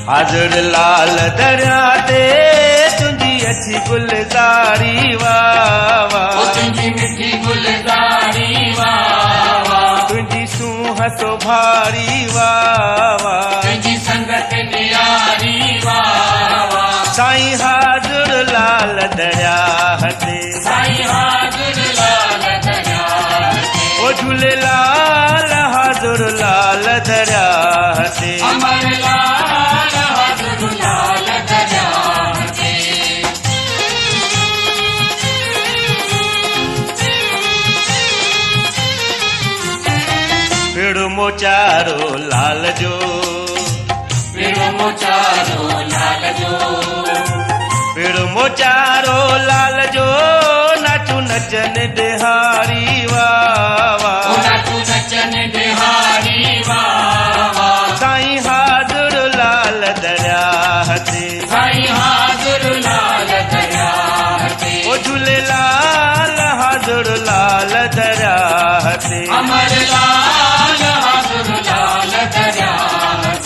हाजुर लाल दरिया ते तुंहिंजी अछी गुलज़ारी वाह वाह, तुंहिंजी मिठी गुलज़ारी वाह वाह, तुंहिंजी सूंह सोभारी वाह वाह, तुंहिंजी संगत नियारी वाह वाह, साईं हाजुर लाल दरिया ते, साईं हाजुर लाल दरिया ते, ओ झूलेलाल हाजुर लाल दरिया ते, अमर लाल हाजुर लाल दरिया ते। पेड़ मोचारो लाल जो, पेड़ मोचारो लाल जो, पेड़ मोचारो लाल जो, नाचू नचन बिहारी वाह वाह, नाचू नचन बिहारी वाह वाह, साईं हाजुर लाल दरिया ते, साईं हाजुर लाल दरिया ते, ओ झूलेलाल हाजुर लाल दरिया ते, अमर लाल हाजुर लाल दरिया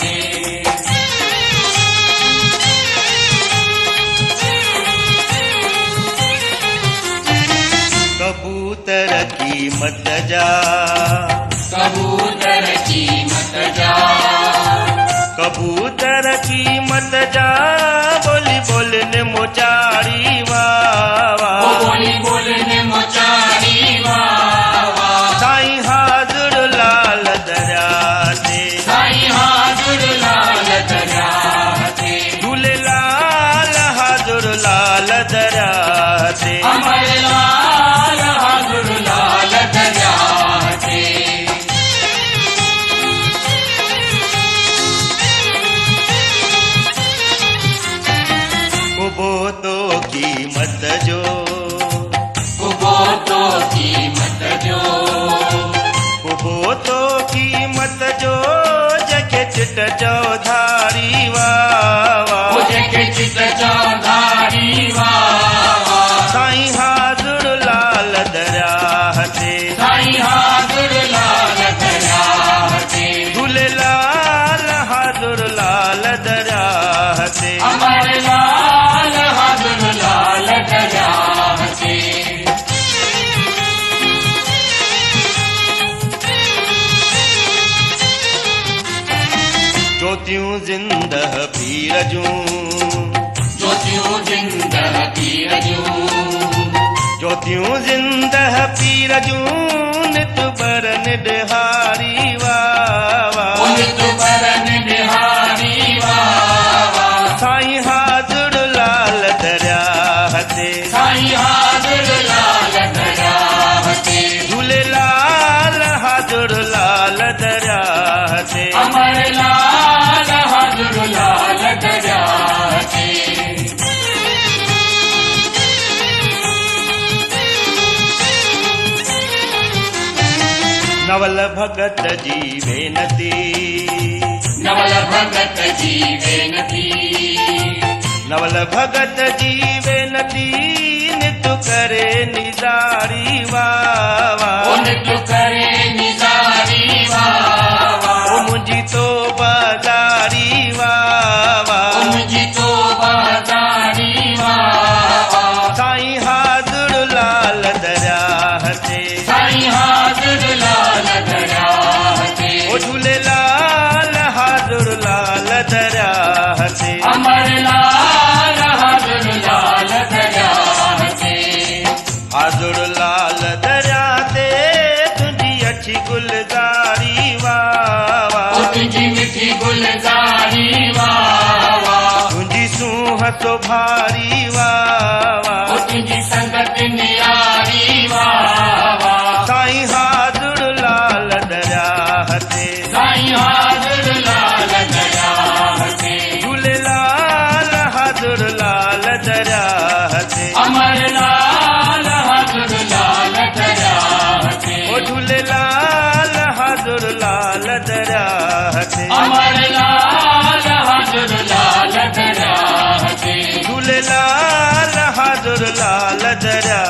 ते। कबूतर की मत जा, कबूतर की मत जा, कबूतर की मत जा, बोली बोलने मोचारी वाह वाह, बोली बोलने मोचारी वाह वाह, साईं हाजुर लाल दरिया ते, साईं हाजुर लाल दरिया ते, झूलेलाल हाजुर लाल दरिया ते, अमर लाल हाजुर लाल दरिया ते। कुबोतों की मत जो, कुबोतों की मत जो, कुबोतों की मत जो, जके चिट चौधारी वाह वाह, मुझे के चित चौधारी वाह वाह, साईं हाजुर लाल दरिया ते, साईं हाजुर लाल दरिया ते, झूलेलाल हाजुर लाल दरिया ते, अमर लाल हाजुर लाल दरिया ते। ज्योतियूं जिंदह पीर जूं, ज्योतियूं जिंदह पीर जूं, ज्योतियूं जिंदह पीर जूं, नित बरन डिहारी वाह वाह, नित बरन बिहारी वाह वाह, साईं हाजुर लाल दरिया ते, साईं हाजुर लाल दरिया ते, झूलेलाल हाजुर लाल दरिया ते, अमर लाल हाजुर लाल दरिया ते। नवल भगत जी बेनती, नवल भगत जी बेनती, नवल भगत जी बेनती, नित करे निजारी वाह वाह, नित करे निजारी वाह वाह, ओ मुंहिंजी तो बाजारी वाह वाह, मुझी तो बाजारी वाह वाह, साईं हाजुर लाल दरिया ते, साईं हाजुर लाल दरिया ते, ओ झूलेलाल हाजुर लाल दरिया ते, अमर लाल हाजुर लाल दरिया ते, हाजुर लाल दरिया ते, तुंहिंजी अछी गुलज़ारी वाह वाह, तुंहिंजी मिठी गुलज़ारी वाह वाह, तुंहिंजी सूंह सोभारी वाह वाह, तुंहिंजी संगत नियारी वाह वाह, साईं हाजुर लाल दरिया ते, साईं हाजुर लाल दरिया ते, झूलेलाल हाजुर लाल दरिया ते, अमर लाल हाजुर लाल दरिया ते, ओ झूलेलाल हाजुर लाल दरिया ते, अमर लाल हाजुर लाल दरिया ते, झूलेलाल हाजुर लाल दरिया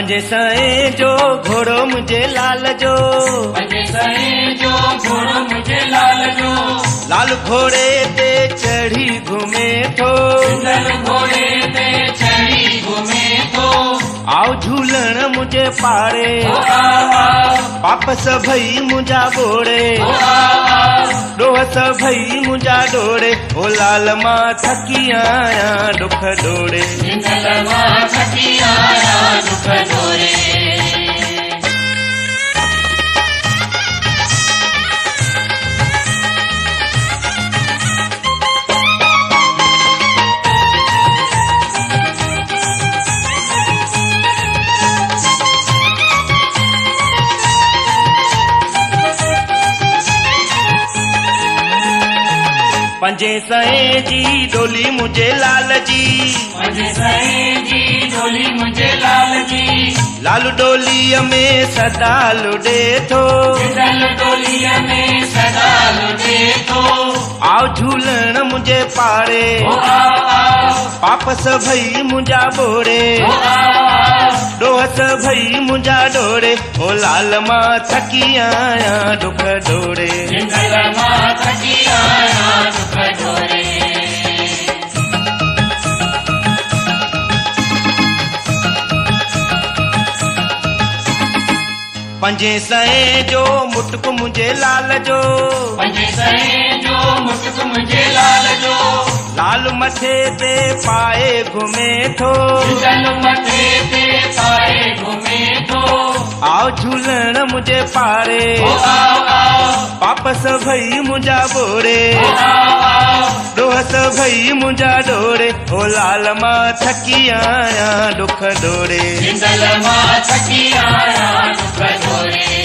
पंजे सए जो घोड़ो मुझे लाल जो पंजे सए जो घोड़ो मुझे लाल जो लाल घोड़े ते चढ़ी घूमे थो लाल घोड़े ते चढ़ी घूमे थो आओ झूलण मुझे पाड़े ओ आओ पाप सभई मुंजा बोड़े ओ आओ डोह सभई मुंजा डोड़े ओ लाल मां थकी आया दुख डोड़े जिंदल मां थकी आया दुख डोरे पंजे सए जी डोली मुझे लाल जी पंजे सए जी डोली मुझे लाल जी लाल डोलीअ में सदा लुडे थो जिंदल डोलीअ में सदा लुटे थो आओ झूलण मुझे पाड़े ओ आओ पाप सभई मुंजा बोड़े ओ आओ डोह सभई मुंजा डोड़े ओ लाल मां थकी आया दुख डोड़े जिंदल मां थकी आया दुख डोरे पंजे सए जो मुटुक मुझे लाल जो पंजे सए जो मुटुक मुझे लाल जो लाल मथे ते पाए घुमे थो जिंदल मथे ते पाए घूमे थो आओ झूलण मुझे पाड़े ओ आओ पाप सभई मुंजा बोड़े ओ आओ डोह सभई मुंजा डोड़े ओ लाल मां थकी आया दुख डोड़े जिंदल मां थकी आया दुख डोरे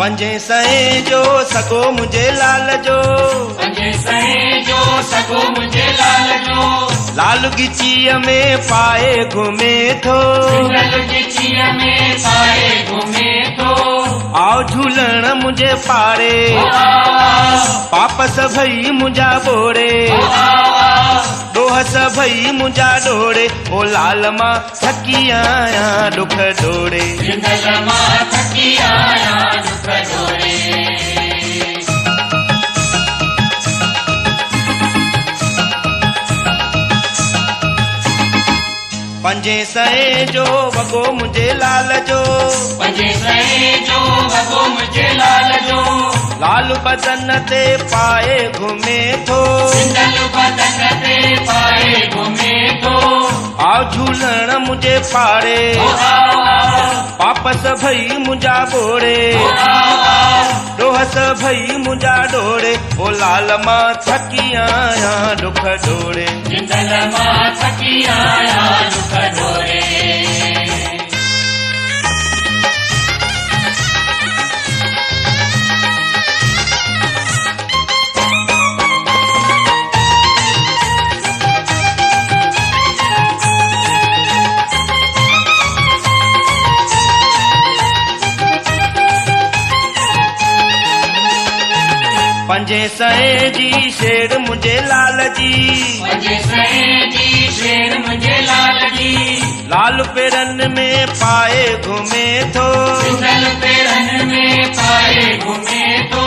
पंजे सए जो सगो मुझे लाल जो पंजे सए जो सगो मुझे लाल जो लाल गिचीअ में पाए घुमे थो जिंदल गिचिया में पाए घूमे थो आओ झूलण मुझे पाड़े ओ आओ पाप सभई मुंजा बोड़े ओ आओ डोह सभई मुंजा डोड़े ओ लाल मां थकी आया दुख डोड़े जिंदल मां थकी आया दुख डोरे पंजे सए जो वगो मुझे लाल जो पंजे सए जो वगो मुझे लाल जो लाल बदन ते पाए घुमे थो जिंदल बदन ते पाए घूमे थो आओ झूलण मुझे पाड़े ओ आओ पाप सभई मुंजा बोड़े ओ आओ डोह सभई मुंजा डोड़े ओ लाल मां थकी आया दुख डोड़े जिंदल मां थकी आया दुख डोरे पंजे सए जी शेर मुझे लाल जी पंजे सए जी शेर मुझे लाल जी लाल पेरन में पाए घुमे थो जिंदल पेरन में पाए घूमे थो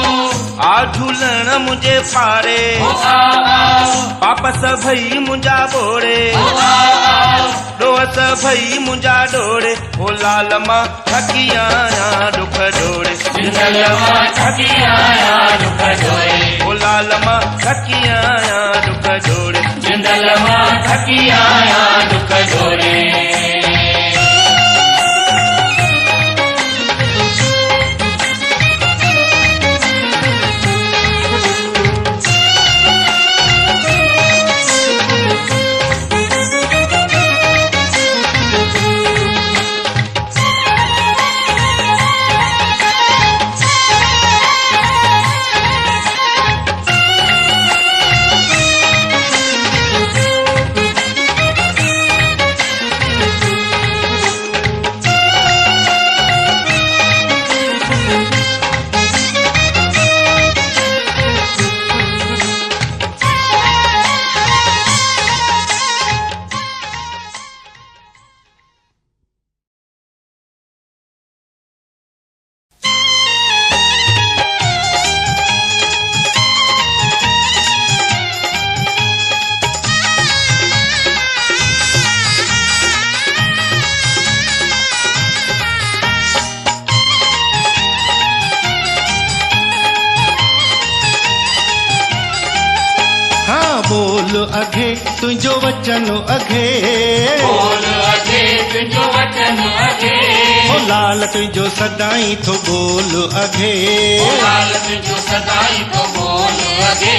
आ झूलण मुझे पाड़े ओ आओ पाप सभई मुंजा बोड़े ओ आओ डोह सभई मुंजा डोड़े ओ लाल मां थकी आया दुख डोड़े जिंदल मां थकी आया दुख डोरे ओ लाल मां थकी आया दुख डोड़े जिंदल मां थकी आया दुख डोरे बोल अघे तुंहिंजो वचन अघे बोल अघे तुंहिंजो वचन अघे ओ लाल तुंहिंजो सदाई थो बोल अघे लाल तुंहिंजो सदाई तो बोल अघे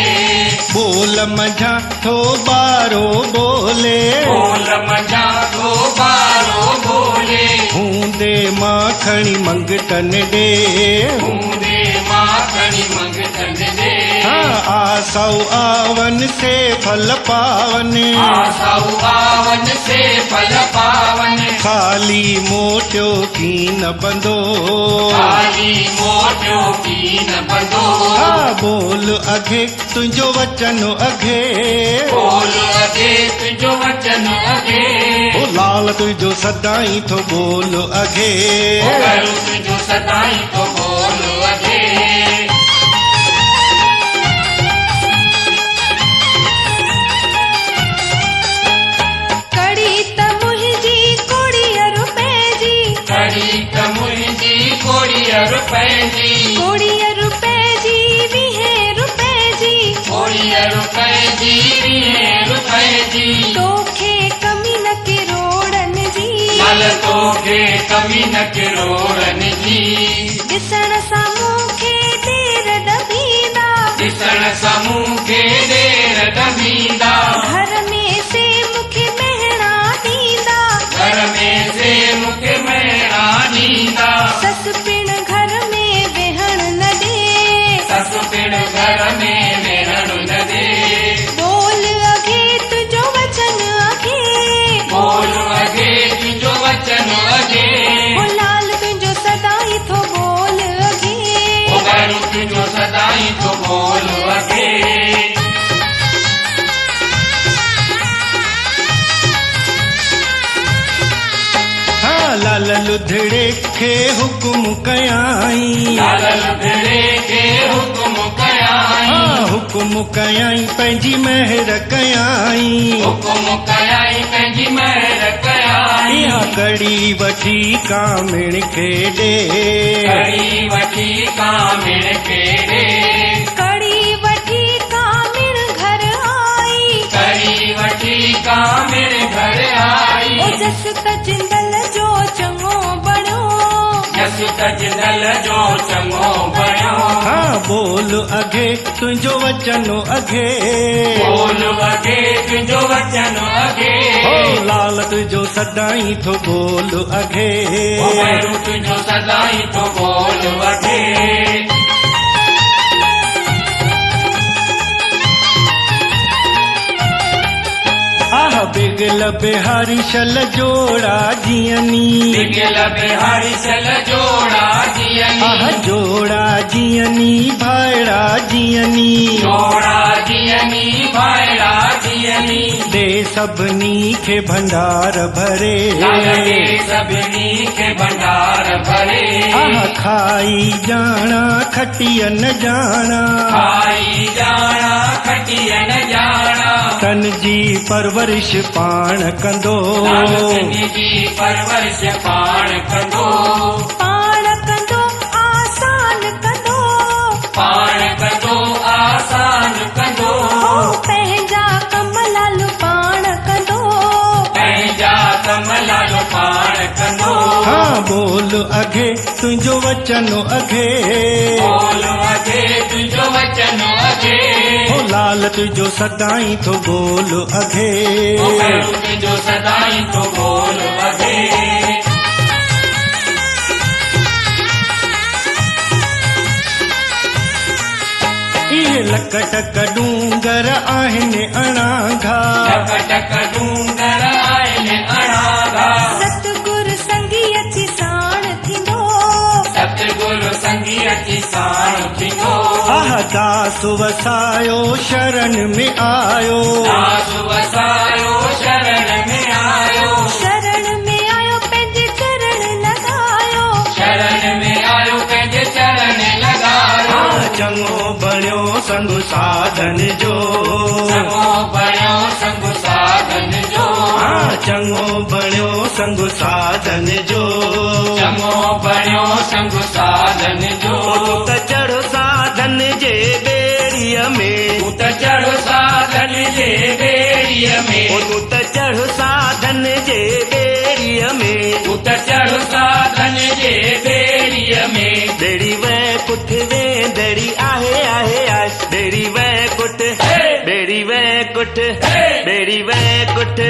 बोल मंझा थो बारो बोले बोल मंझा तो बारो बोले हूंदे माखणी मंगतन ॾे हूंदे माखणी मंगतन दे हाँ आसौ आवन से फल पावन आसाऊ आवन से फल पावन खाली मोटियो की न बंदो खाली मोटियो की न बंदो हाँ बोल अघे तुंहिंजो वचन अघे बोल अघे तुंहिंजो वचन अघे ओ लाल तुंहिंजो सदाई थो बोल अघे करू तुंहिंजो सदाई तो बोल अघे कड़ी त मुंहिंजी कोड़ीअ रुपए जी कड़ी त मुंहिंजी कोड़ीअ रुपए जी कोड़ीअ रुपए जी 20 रुपए जी कोड़ीअ रुपए जी 20 रुपए जी तोखे कमी न किरोड़नि जी लाल तोखे कमी न किरोड़नि जी ॾिसण सां मूंखे देर दबींदा ॾिसण सां मूंखे देर दबींदा घर में से मूंखे मेहणा ॾींदा घर में से मूंखे मेणा ॾींदा ससु पिण घर में वेहण न ॾे ससु पिण घर में वेहण न दे बोल अघे तुंहिंजो वचन अघे बोल अघे तुंहिंजो वचन अघे ओ लाल तुंहिंजो सदाई थो बोल अघे ओ घरू तुंहिंजो सदाई तो बोल अघे हाँ लाल लुधड़े खे हुकुम कयाई लाल लुधड़े खे हुकुम कयाई हाँ हुकुम कयाई पंहिंजी महर कयाई हुकुम कयाई पंहिंजी महर कयाई इहा कड़ी वठी कामिण खे ॾे कड़ी वठी कामिण खे ॾे कड़ी वठी कामिण घर आई कड़ी वठी कामिण घर आई ओ जस त जिंदल जो चङो बणियो जसु त जिंदल जो चङो बणियो हाँ बोल अघे तुंहिंजो वचन अघे बोल अघे तुंहिंजो वचन अघे ओ लाल तुंहिंजो सदाई थो बोल अघे ओ भैरू तुंहिंजो सदाई तो बोल अघे आह बिगल बिहारी शल जोड़ा जियनी बिगल बिहारी सल जोड़ा जियनी आह जोड़ा जियनी भाड़ा जियनी जोड़ा जियनी भाइड़ा जियनी दे सभिनी खे भंडार भरे लागे सभिनी खे भंडार भरे आह खाई जाना खटियन जाना खाई जाना खटियन जाना तन जी परवरिश पाण कंदो लाल जी परवरिश पाण कंदो पाण कंदो आसान कंदो पाण कंदो आसान कंदो ओ पंहिंजा कम लाल पाण कंदो पंहिंजा कम लाल पाण कंदो हाँ बोल अघे तुंहिंजो वचन अघे बोल अघे तुंहिंजो वचन अघे ओ लाल तुंहिंजो सदाई थो बोल अघे ओ भैरू तुंहिंजो सदाई तो बोल अघे इहे लकटक डूंगर आहिनि अणाघा टक डूंगर आहिनि अणाघा सतगुर संगी अची साण थींदो सतगुरु संगी अची साण थींदो आह दास वसायो शरण में आयो दास वसायो शरण में आयो शरण में आयो पंहिंजे चरण लॻायो शरण में आयो पंहिंजे चरण लॻायो हाँ चङो बणियो संग साधन जो चङो बणियो संग साधन जो हाँ चङो बणियो संग साधन जो चङो बणियो संग साधन जो तूं त चढ़ साधन जे ॿेड़ीअ में तूं त चढ़ साधन जे बेड़ीअ में ओ तू त चढ़ साधन जे बेड़ीअ में तू त चढ़ साधन जे बेड़ीअ में बेड़ी वैकुंठ वेंदड़ी आहे आहे आहे बेड़ी वैकुंठ बेड़ी वैकुंठ बेड़ी वैकुंठ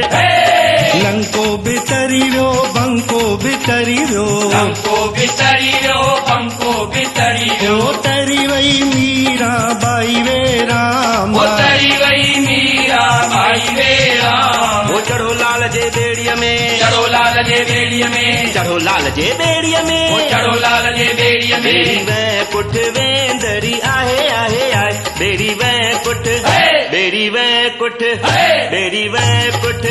लंको बितरी वियो बंको बितरी वियो लंको बितरी वियो बंको बितरी वियो ओ तरी वई मीरा बाई वे राम ओ तरी वई मीरा बाई वे राम ओ चढ़ो लाल जे बेड़ीअ में चढ़ो लाल जे बेड़ीअ में चढ़ो लाल जे बेड़ीअ में ओ चढ़ो लाल जे बेड़ीअ बेड़ी में वैकुंठ वेंदड़ी आहे आहे आहे बेड़ी वैकुंठ बेड़ी वैकुंठ बेड़ी वैकुंठ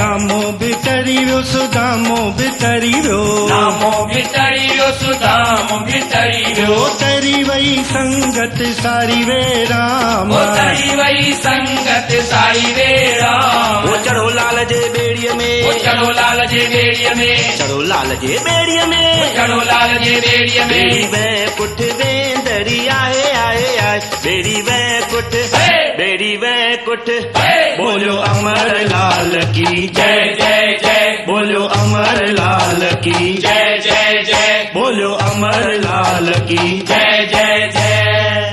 नामो बितरी वियो सुदामो बितरी वियो नामो बितरी वियो सुदामो बितरी वियो ओ तरी वई संगत सारी वे राम ओ तरी वई संगत साई वे राम ओ चढ़ो लाल जे बेड़ीअ में ओ चढ़ो लाल जे बेड़ीअ में चढ़ो लाल जे बेड़ीअ में चढ़ो लाल जे बेड़ीअ बेड़ी में वैकुंठ वेंदड़ी आहे आहे आहे बेड़ी वैकुंठ बेड़ी वैकुंठ बोलो अमर लाल की जय जय जय बोलो अमर लाल की जय जय जय बोलो अमर लाल की जय जय जय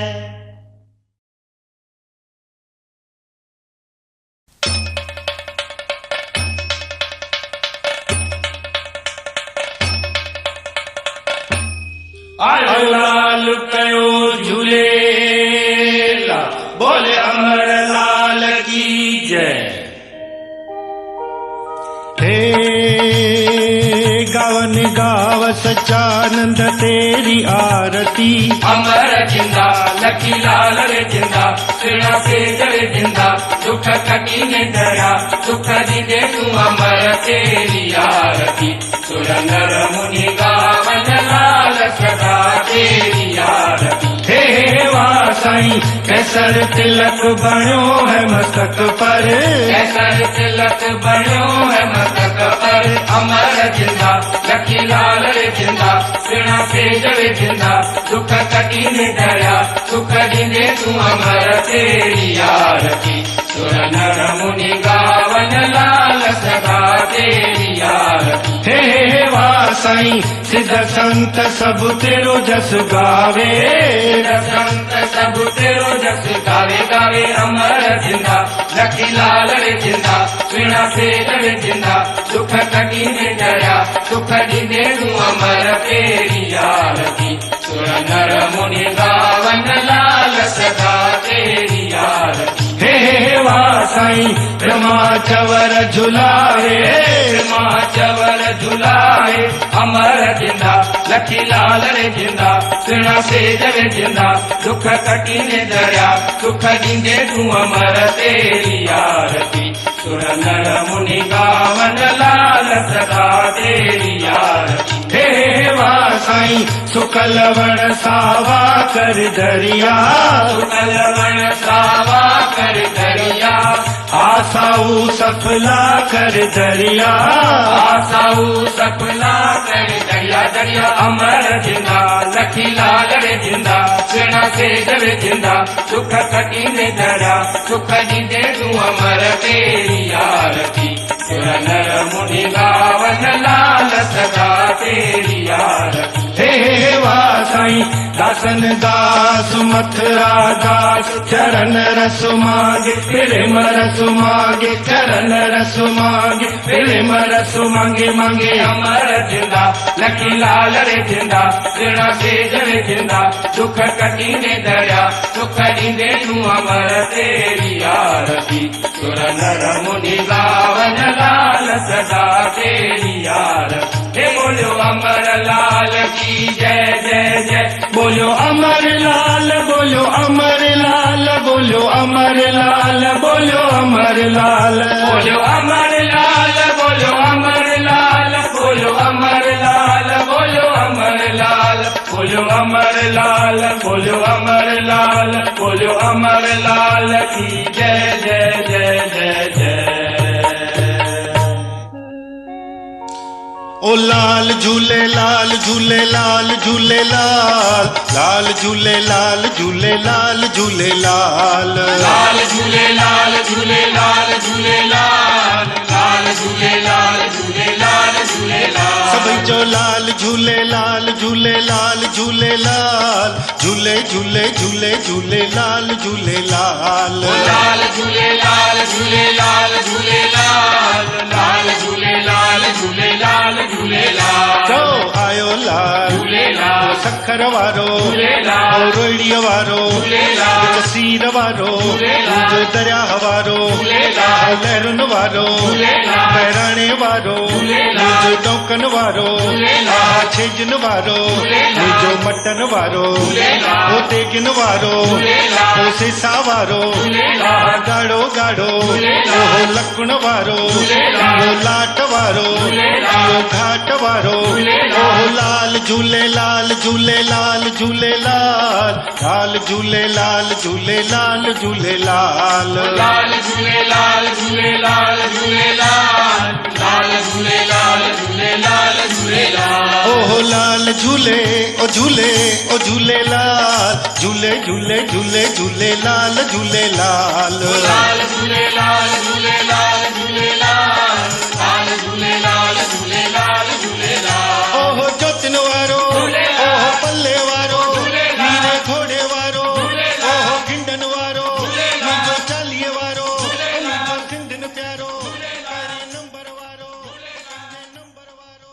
आयो लाल कयो झूलेला बोले अमर लाल की जय हे गावन गाव सच्चानंद तेरी आरती अमर जिंदा लकी लाल रे जिंदा सेना से जड़े जिंदा दुख कटी ने दया सुख दीदे तू अमर तेरी आरती सुर नर मुनि गावन लाल सदा तेरी आरती हे वासाई कैसर तिलक बणो है मस्तक पर कैसर तिलक बनो है मस्तक पर अमर जिंदा लकी लाल रे जिंदा सेना से जड़े जिंदा दुख कटी ने दया सुख दीदे तू अमर तेरी आरती सुर नर मुनि गावन लाल सदा तेरी आरती हे वासाई सिद्ध संत सब तेरो जस गावे संत सब तेरो जस गावे गावे अमर जिंदा लकी लाल रे जिंदा वीणा से जड़े जिंदा सुख कटी ने दया सुख दीदे तू अमर तेरी आरती सुर नर मुनि गावन लाल सदा तेरी आरती हे वासाई ब्रह्मा चवर झुलावे माँ चवर झुलाए अमर जिंदा लकी लाल रे जिंदा सेना से जड़े जिंदा दुख कटी ने दया सुख दीदे तू अमर तेरी आरती सुर नर मुनि गावन लाल सदा तेरी आरती हे वासाई सुकल वण सावा कर दरिया सुकल वन सावा कर दरिया आसाऊ सफला कर दरिया आसाऊ सपना कर दरिया दरिया अमर जिंदा लकी लाल रे जिंदा सेना से जड़े जिंदा सुख कटी ने दया सुख दीदे तू अमर तेरी आरती सुर नर मुनि गावन लाल सदा तेरी आरती हे वासाई दासन दास मथुरा दास चरण रस मांगे प्रेम रस मांगे चरण रस मांगे प्रेम रस मांगे मांगे अमर जिंदा लकी लाल रे जिंदा सेना से जड़े जिंदा दुख कटी ने दया सुख दीदे तू अमर तेरी आरती सुर नर मुनि गावन लाल सदा तेरी आरती हे बोलो अमर लाल की जय जय जय बोलो अमर लाल बोलो अमर लाल बोलो अमर लाल बोलो अमर लाल बोलो अमर लाल बोलो अमर लाल बोलो अमर लाल बोलो अमर लाल बोलो अमर लाल बोलो अमर लाल बोलो अमर लाल की जय जय जय जय जय ओ लाल झूले लाल झूले लाल झूले लाल लाल झूले लाल झूले लाल झूले लाल लाल झूले लाल झूले लाल झूले लाल लाल झूले लाल झूले लाल झूले लाल सभई जो लाल झूले लाल झूले लाल झूले लाल झूले झूले झूले झूले लाल झूले लाल लाल झूले लाल झूले लाल झूले लाल लाल झूले लाल झूले लाल झूले लाल जो आयो लाल झूलेलाल सखर वारो झूलेलाल रोड़ीअ वारो झूलेलाल सीर वारो झूलेलाल जो दरिया वारो झूलेलाल लहरुनि वारो झूलेलाल बहिराणे वारो झूलेलाल जो डौकन वारो झूलेलाल छेजन वारो झूलेलाल जो मटन वारो झूलेलाल ओ तेगिन वारो झूलेलाल ओ सेसा वारो झूलेलाल गाढ़ो गाढ़ो झूलेलाल ओ लकुण वारो झूलेलाल ओ लाट वारो झूलेलाल ओ घाट वारो झूलेलाल ओ लाल झूले लाल झूले लाल झूले लाल लाल झूले लाल झूले लाल झूले लाल लाल झूले लाल झूले लाल झूले लाल लाल झूले लाल झूले लाल झूले लाल ओह लाल झूले ओ झूले ओ झूले लाल झूले झूले झूले झूले लाल झूले लाल लाल झूले लाल झूले लाल झूले लाल लाल झूले लाल झूले लाल झूले लाल ओह जोतिन वारो ओह पल्ले वारो नीरे घोड़े वारो ओह खिंडन वारो मुझो चालीह वारो मुझो खिंडन प्यारो कारी नंबर वारो नंबर वारो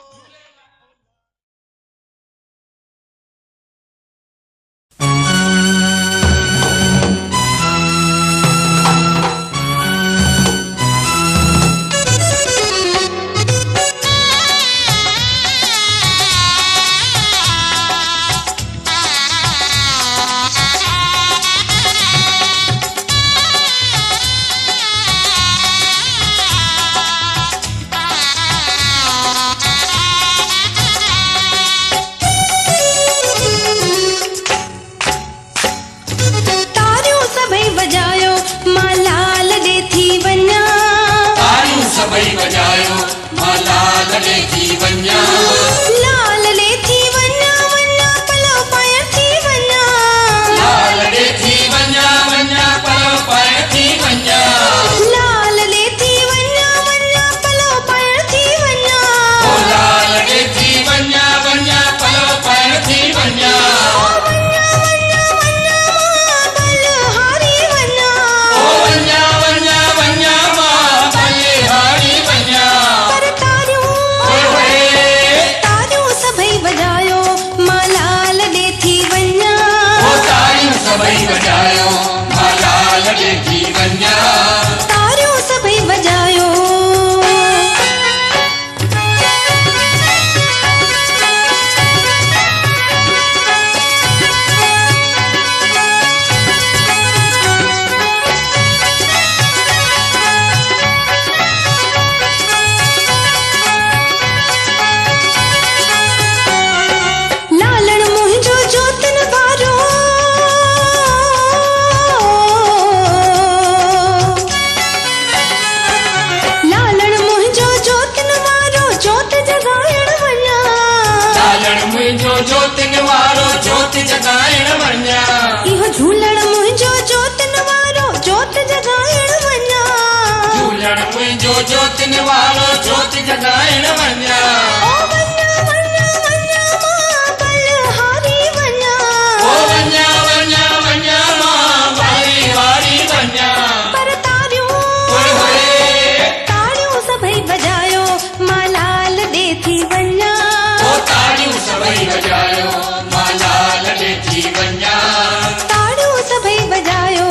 तारियूं सभई वॼायो मां लाल ॾे थी वञा तारियूं सभई वॼायो मां लाल ॾे थी वञा लाल ॾे थी वञा वञा पलो पाइण थी वञा लाल ॾे थी वञा वञा पलो पाए थी वञा लाल ॾे थी वञा वञा पलो पाइण थी वञा ओ लाल ॾे थी वञा वञा पलो पाए थी वञा वञा वञा वञा बलहारी वञा ओ वञा वञा वञा मां बलिहारी वञा पर तारियूं ओए होए तारियूं सभई वॼायो मां लाल ॾे थी वञा ओ तारियूं सभई वॼायो मां लाल ॾे थी वञा तारियूं सभई वॼायो लालण मुंहिंजो जोतन वारो लालण मुंहिंजो जोतन वारो जोत जगाइण वञा लालण मुंहिंजो जोतिन वारो जोत जगाइण वञा इहो झूलण मुंहिंजो जोतन वारो जोत जगाइण वञा झूलण मुंहिंजो जोतिन वारो जोत जगाइण वञा ओ वञा वञा वञा मां बलहारी वञा ओ वञा वञा वञा मां बलिहारी वञा पर तारियूं ओए होए तारियूं सभई वॼायो मां लाल ॾे थी वञा ओ तारियूं सभई वॼायो मां लाल ॾे थी वञा तारियूं सभई वॼायो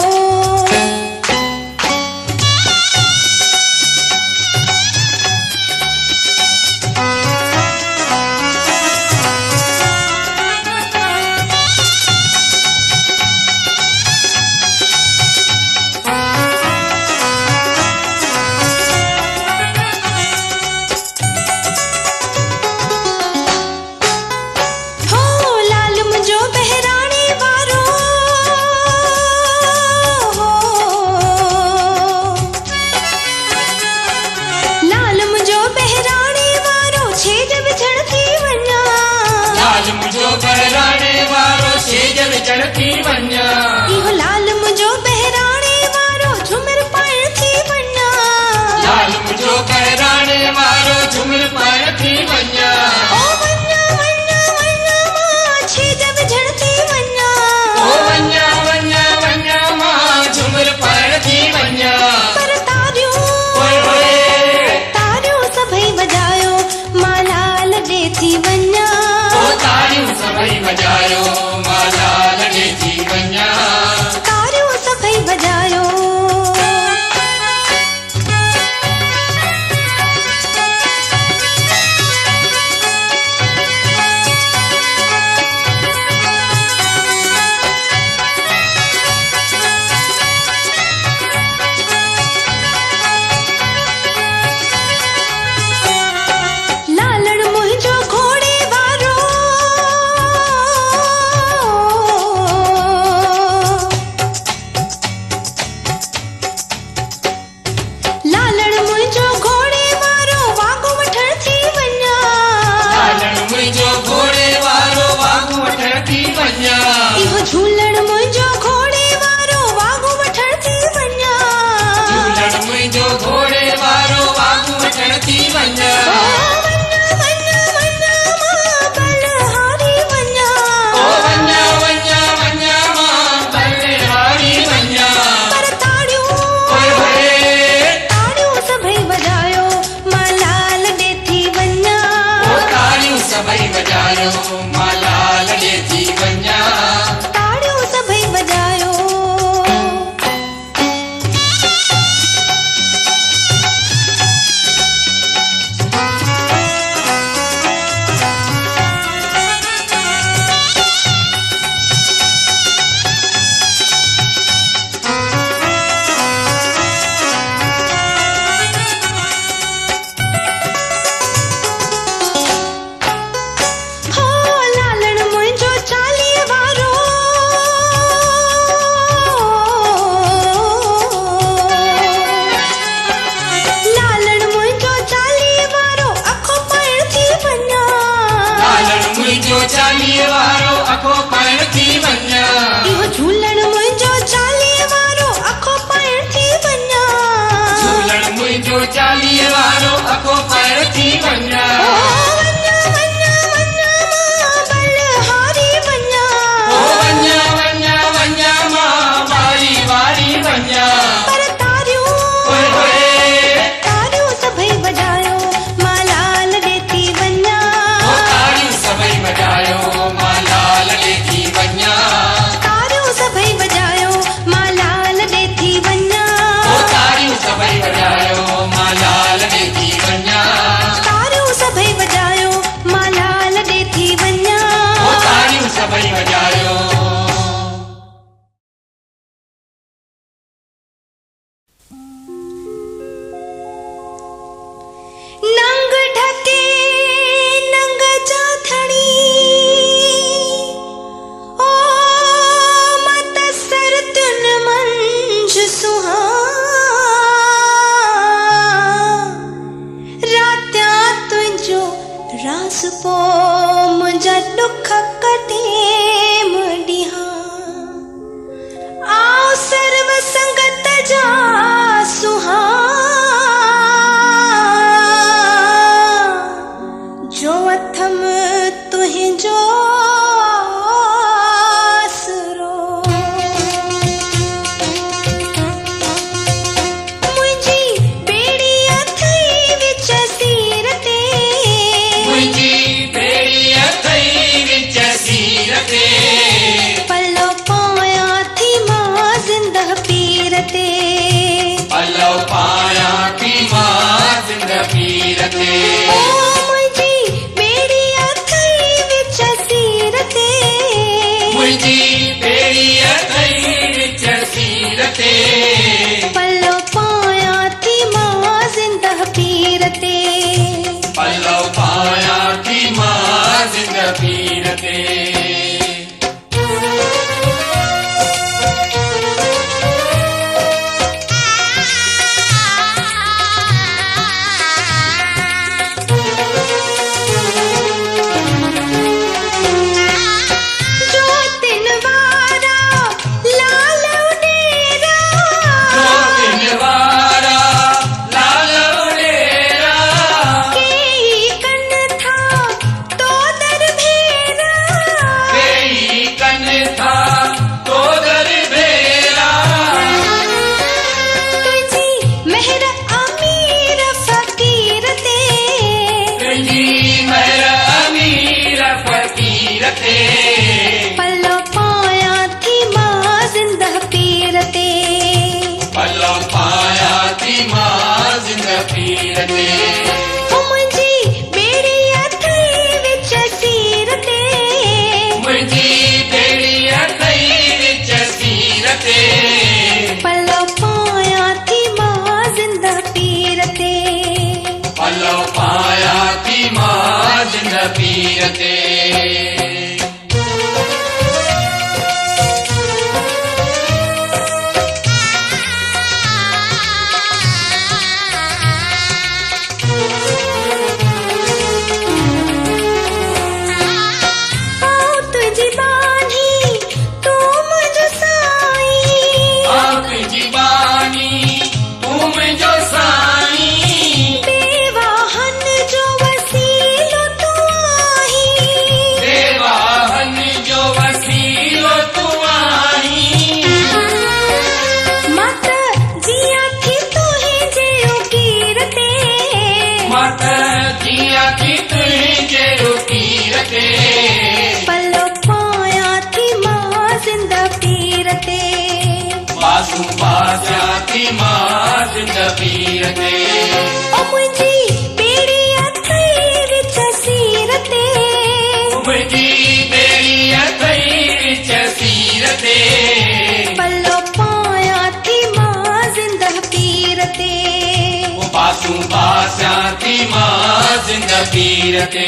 थी मां जिंद पीर ते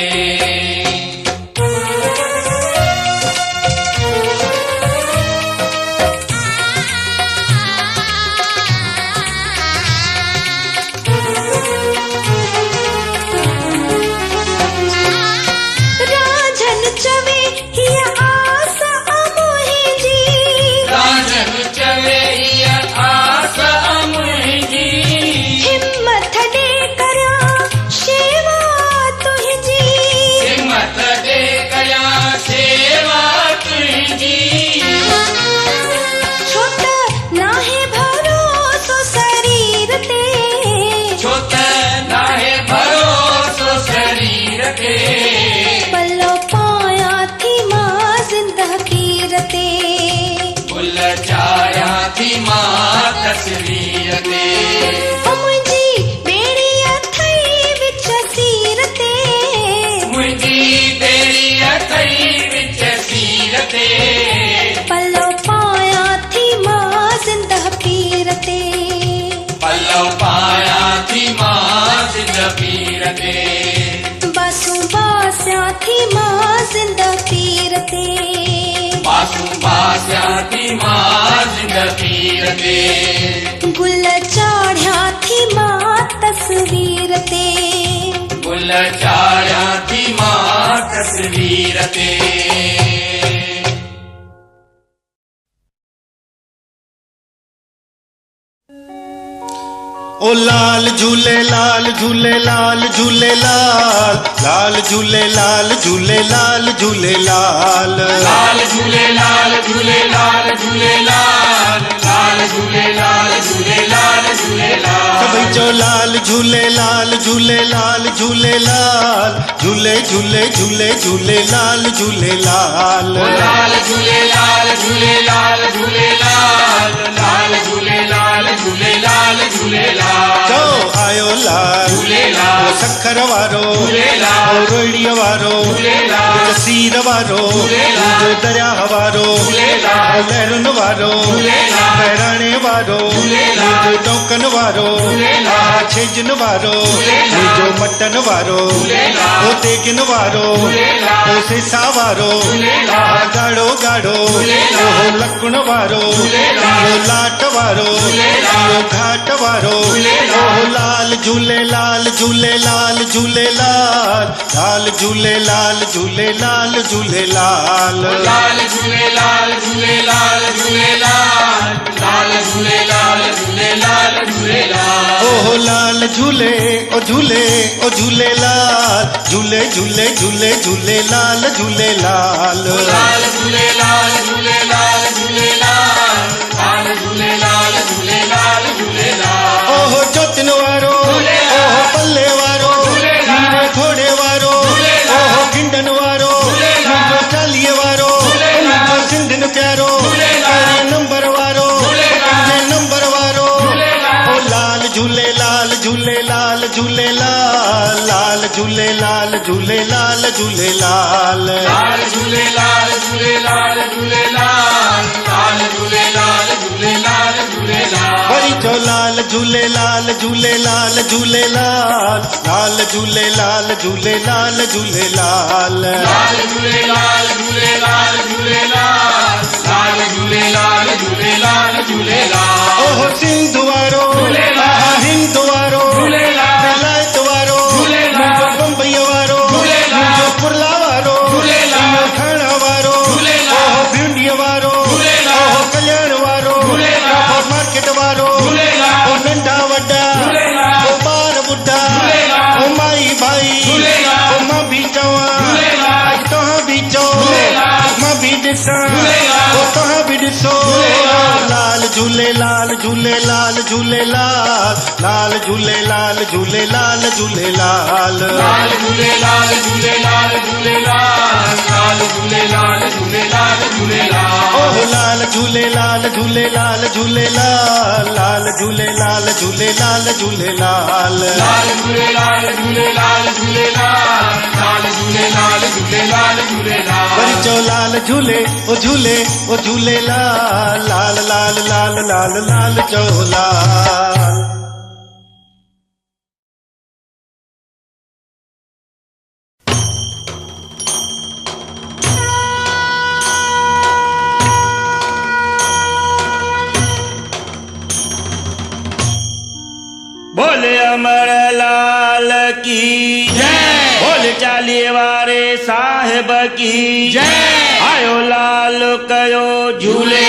राजन चवे हिय आस अमोही जी राजन चवे हिय आस अमुंहिंजी हिम्मत दे करा शेवा तुंहिंजी हिम्मत दे कया सेवा तुंहिंजी छो त नाहे भरोसो शरीर ते छो त नाहे भरोसो शरीर ते पल्लो पाया थी मां ज़िंदगीर ते फुल चाया थी मां तस्वीर ते ओ मुंहिंजी ॿेड़ी अथई विच सीर ते मुंहिंजी बेड़ी अथई विच सीर ते पल्लो पाया थी मां ज़िंदगीर ते पल्लव पाया थी मां जिंद पीर ते बासू बास्या थी मां ज़िंदगीर ते बासू बास्या थी मां जिंद पीर ते गुल चाढ़िया थी मां तस्वीर ते गुल चाढ़िया थी मां तस्वीर ते ओ लाल झूले लाल झूले लाल झूले लाल लाल झूले लाल झूले लाल झूले लाल लाल झूले लाल झूले लाल झूले लाल लाल झूले लाल झूले लाल झूले लाल सभई चो लाल झूले लाल झूले लाल झूले लाल झूले झूले झूले झूले लाल झूले लाल लाल झूले लाल झूले लाल झूले लाल लाल झूले लाल झूले लाल झूले लाल चो आयो लाल झूलेलाल ओ सखर वारो झूलेलाल ओ रोड़ीअ वारो झूलेलाल जो सीर वारो झूलेलाल जो दरिया वारो झूलेलाल ओ लहरुनि वारो झूलेलाल बहिराणे वारो झूलेलाल जो डौकन वारो झूलेलाल छेजन वारो झूलेलाल जो मटन वारो झूलेलाल ओ तेगन वारो झूलेलाल ओ सेसा वारो झूलेलाल गाढ़ो गाढ़ो झूलेलाल ओ लकुण वारो झूलेलाल ओ लाट वारो झूलेलाल ओ घाट वारो झूलेलाल ओ लाल झूले लाल झूले लाल झूले लाल लाल झूले लाल झूले लाल झूले लाल लाल झूले लाल झूले लाल झूले लाल लाल झूले लाल झूले लाल झूले लाल ओहो लाल झूले ओ झूले ओ झूले लाल झूले झूले झूले झूले लाल झूले लाल लाल झूले लाल झूले लाल झूले लाल लाल झूले लाल झूले लाल झूले लाल ओहो जोतिन वारो ओहो पल्ले वारो हीरे घोड़े वारो ओहो गिंडन वारो मुंहिंजो चालीह वारो मुंहिंजो सिंधिन प्यारो पहिरें नंबर वारो पंजे नंबर वारो ओ लाल झूले लाल झूले लाल झूले लाल लाल झूले लाल झूले लाल झूले लाल लाल झूले लाल झूले लाल झूले लाल लाल झूले लाल झूले लाल झूले लाल वरी चो लाल झूले लाल झूले लाल झूले लाल लाल झूले लाल झूले लाल झूले लाल लाल झूले लाल झूले लाल झूले लाल लाल झूले लाल झूले लाल झूले लाल ओहो सिंध वारो आहा हिंद वारो विलायत वारो मुंहिंजो बम्बई वारो मुंहिंजो पुरला वारो मुंहिंजो थाणा वारो ओहो भिंडीअ वारो ओहो कल्याण वारो ओहो मार्केट वारो ओ नंढा वॾा ओ ॿार ॿुढा ओ माई भाई ओ मां बि चवां तव्हां बि चओ मां बि ॾिसां ओ तव्हां बि ॾिसो लाल झूले लाल झूले लाल झूले लाल लाल झूले लाल झूले लाल झूले लाल लाल झूले लाल झूले लाल झूले लाल लाल झूले लाल झूले लाल झूले लाल ओह लाल झूले लाल झूले लाल झूले लाल लाल झूले लाल झूले लाल झूले लाल लाल झूले लाल झूले लाल झूले लाल लाल झूले लाल झूले लाल झूले लाल वरी चो लाल झूले ओ झूले लाल लाल लाल लाल लाल लाल चो लाल जय। बोल चालीहे वारे साहिब की जय। आयो लाल कयो झूले।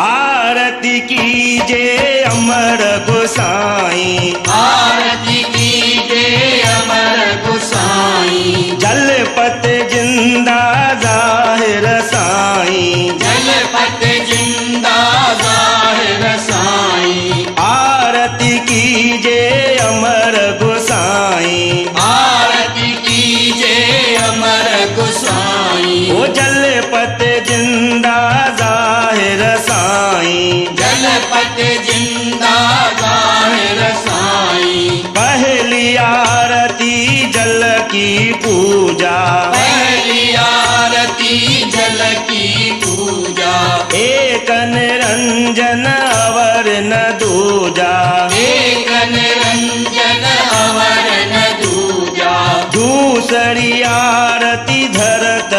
आरती कीजे अमर गोसाई, आरती कीजे अमर गोसाई, जलपत जिंदा जाहिर साईं, जलपत जिंदा जाहिर साईं। आरती कीजे अमर गोसाई, आरती कीजे अमर गोसाई, ओ जलपत जिंदा जाहिर साईं, जलपत जिंदा जाहिर साईं। पहली आरती जल की पूजा, पहली आरती जल की पूजा, एक निरंजन अवर न दूजा, एक निरंजन अवर न दूजा। दूसरी आरती धरत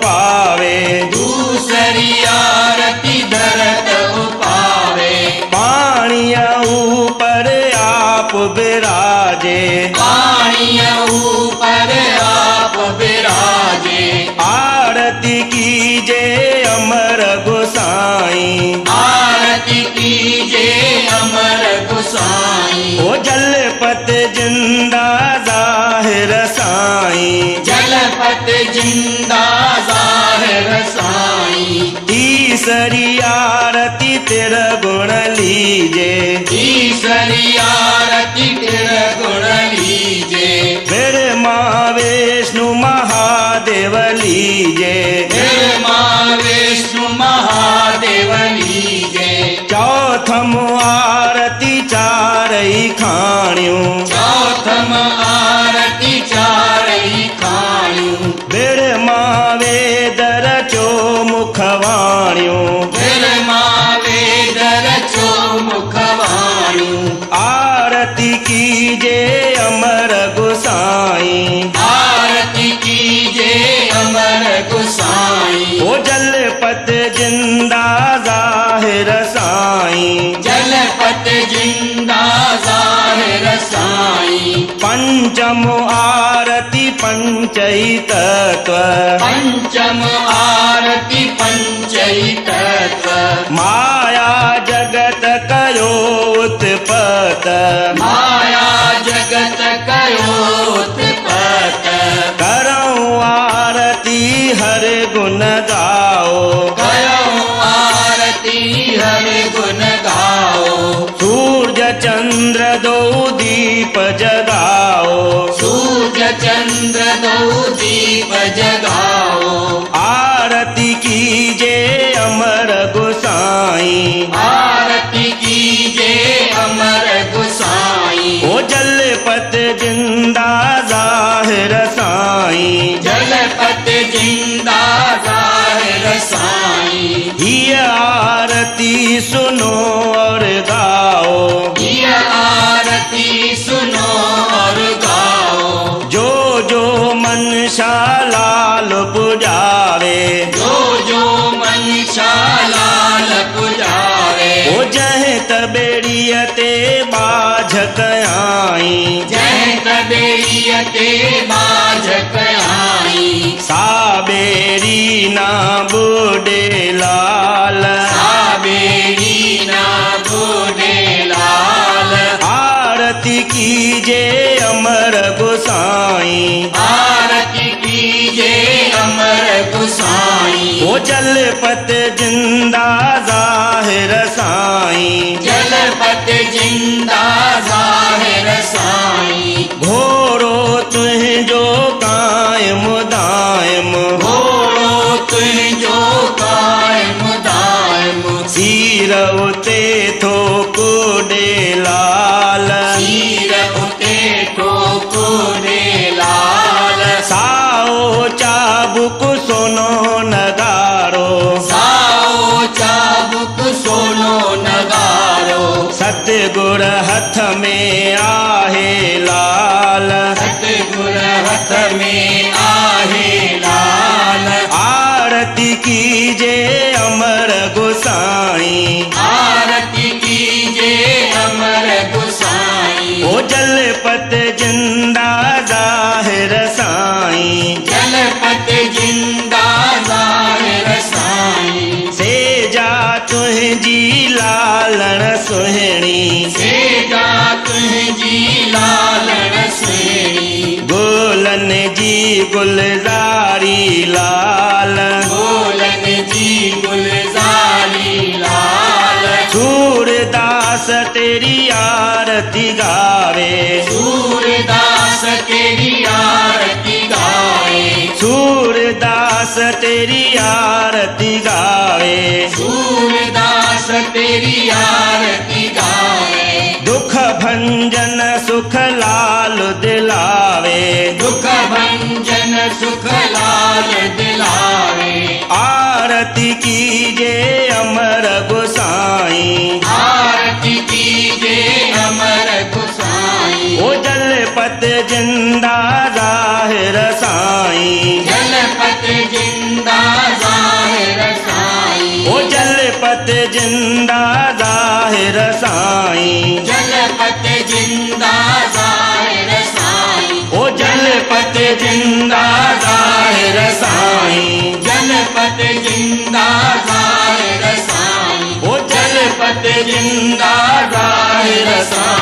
पावे, दूसरी आरती धरत पावे, पानिया ऊपर आप विराजे, पानिया ऊपर आप विराजे। आरती कीजे अमर गोसाई, आरती कीजे अमर गोसाई, ओ जलपत जिंदा जाहिर साईं, जलपत जिंदा जाहिर साईं। तीसरी आरती तेरा गुण लीजे, ईश्वरी आरती तेरा गुण लीजे, ब्रह्मा विष्णु महादेव लीजे, ब्रह्मा विष्णु महादेव लीजे। चौथम आरती चारई खाणियूं, चौथम आरती चारई खाणियूं, ब्रह्मा वेद रचो मुखवाणियूं, ब्रह्मा वेद रचो मुखवाणियूं। आरती कीजे अमर गोसाई, आरती कीजे अमर गोसाई, ओ जलपत जिंदा जाहिर साईं, जलपत जिंदा जाहिर साईं। पंचम आरती पंचई तत्व, पंचम आरती पंचई तत्व, माया जगत कयो उत्पत, माया जगत कयो उत्पत। करऊं आरती हर गुण गाओ, कयो आरती हर गुण गाओ, सूर्य चंद्र दो दीप जगाओ, सूर्य चंद्र दो दीप जगाओ। आरती कीजे अमर गोसाई, आरती कीजे अमर गोसाई, ओ जलपत जिंदा जाहिर साईं, जलपत जिंदा जाहिर साईं। ये आरती सुनो और गाओ, ये आरती सुनो और गाओ, जो जो मनसा लाल पुजावे, जो जो मनसा लाल पुजावे। ओ जह तबेड़ियते बाझक आई, जय कबीरियते बाझक आई, साबेरी ना बूढ़े लाल, साबेरी ना बूढ़े लाल। आरती कीजे अमर गोसाई, आरती कीजे अमर गोसाई, ओ जलपत जिंदा जाहिर साईं, जलपत जिंदा जाहिर साईं। घोरो तुझो कायम दायम, घोड़ो तुझो कायम दायम, सीर उते थो कुडे लाल, सीर उते ठोकुरे लाल। साओ चाबुक सोनो नगारो, साओ चाबुक सोनो नगारो, सतगुर हथ में आहे लाल, सतगुर हथ में आहे लाल। आरती कीजे अमर गोसाई, आरती कीजे अमर गुलजारी लाल, बोलन जी गुलजारी लाल, सूरदास तेरी आरती गावे, सूरदास तेरी आरती गाए, सूरदास तेरी आरती गावे, सूरदास तेरी आरती गाए, दुख भंजन सुख लाल दिलावे, दुख भंजन सुख लाल दिलावे, आरती कीजे अमर गोसाई, आरती कीजे अमर गोसाई, ओ जलपत जिंदा जाहिर साईं, जलपत जिंदा जाहिर साईं, ओ जलपत जिंदा जाहिर साईं, जलपत जिंदा जाहिर साईं, ओ जलपत जिंदा जाहिर साईं, जलपत जिंदा जाहिर साईं, ओ जलपत जिंदा जाहिर साईं।